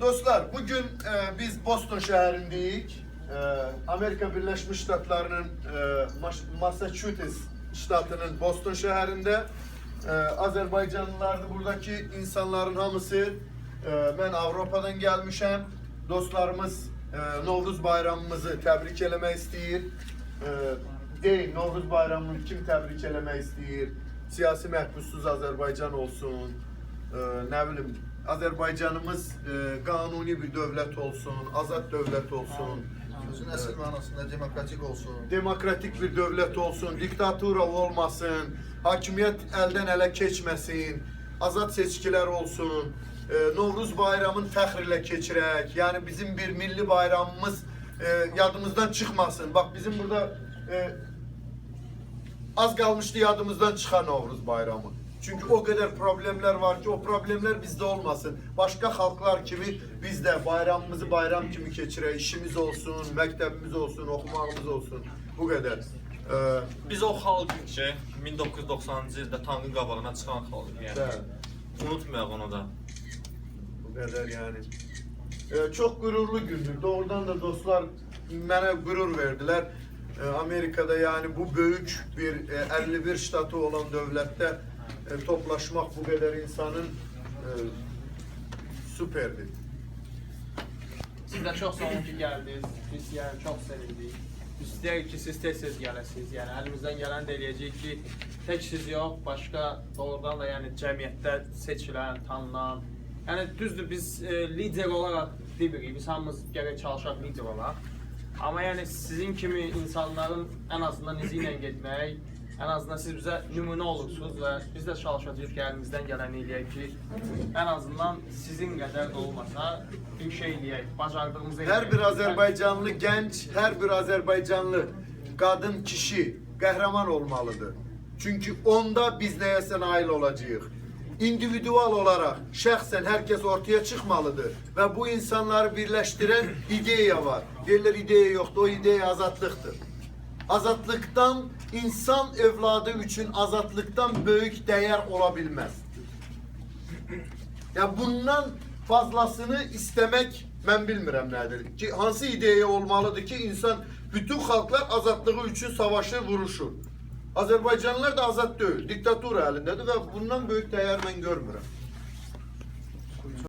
Dostlar, bugün biz Boston şehrindeyik. Amerika Birleşmiş Ştatları'nın Massachusetts ştatının Boston şehrinde. Azerbaycanlılardı buradaki insanların hamısı. Ben Avrupa'dan gelmişim. Dostlarımız Novruz bayramımızı tebrik eləmək istəyir. Deyin, Novruz bayramını kim tebrik eləmək istəyir? Siyasi məhbussuz Azərbaycan olsun. Ne bileyim, Azerbaycanımız kanuni bir devlet olsun, azad devlet olsun. Sözün əsl manasında demokratik olsun. Demokratik bir devlet olsun, diktatura olmasın, hakimiyet elden ele keçməsin, azad seçkiler olsun. Novruz bayramını fəxr ilə keçirək. Yani bizim bir milli bayramımız yadımızdan çıkmasın. Bak bizim burada az kalmıştı yadımızdan çıkan Novruz bayramı. Çünkü o kadar problemler var ki o problemler bizde olmasın. Başka halklar gibi biz de bayramımızı bayram gibi geçirək. İşimiz olsun, məktəbimiz olsun, oxumağımız olsun. Bu kadar. Biz o xalqıq ki, 1990-cı ildə tankın qabağına çıxan xalqıq yəni. Unutmayaq onu da. Bu kadar yani. Çok gururlu gündür. Doğrudan da dostlar bana gurur verdiler. Amerika'da yani bu büyük bir 51 ştatı olan devlette toplaşmak bu kadar insanın süperdi. Siz de çok sağ olun ki geldiniz. Biz yani çok sevindik. İstəyək ki siz tez-tez gələsiniz. Yəni əlimizdən gələn də eləyəcəyik ki, tək siz yox, başqa doğrudan da yəni cəmiyyətdə seçilən, tanınan. Yəni düzdür biz lider olaraq deyirik, biz hamımız gərək çalışaq lider olaq. Amma yəni sizin kimi insanların ən azından izi ilə getmək, ən azından siz bizə nümunə olursunuz və biz də çalışacağıq ki, əlimizdən gələni eləyək ki, ən azından sizin qədər də olmasa bir şey eləyək, bacardığımızı eləyək. Her bir Azerbaycanlı genç, her bir Azerbaycanlı kadın, kişi kahraman olmalıdır. Çünkü onda biz neyese nail olacağız. İndividual olarak, şəxsən herkes ortaya çıkmalıdır. Ve bu insanları birleştiren ideya var. Derler ideya yoktu, o ideya azatlıktır. Azatlıktan, insan evladı için azatlıktan büyük değer olabilmez. Ya bundan fazlasını istemek ben bilmirəm nədir. Ki hansı ideya olmalıdır ki insan bütün halklar azatlığı için savaşır, vuruşur. Azerbaycanlılar da azad değil, diktatura elindedir ve bundan büyük değer ben görmürəm.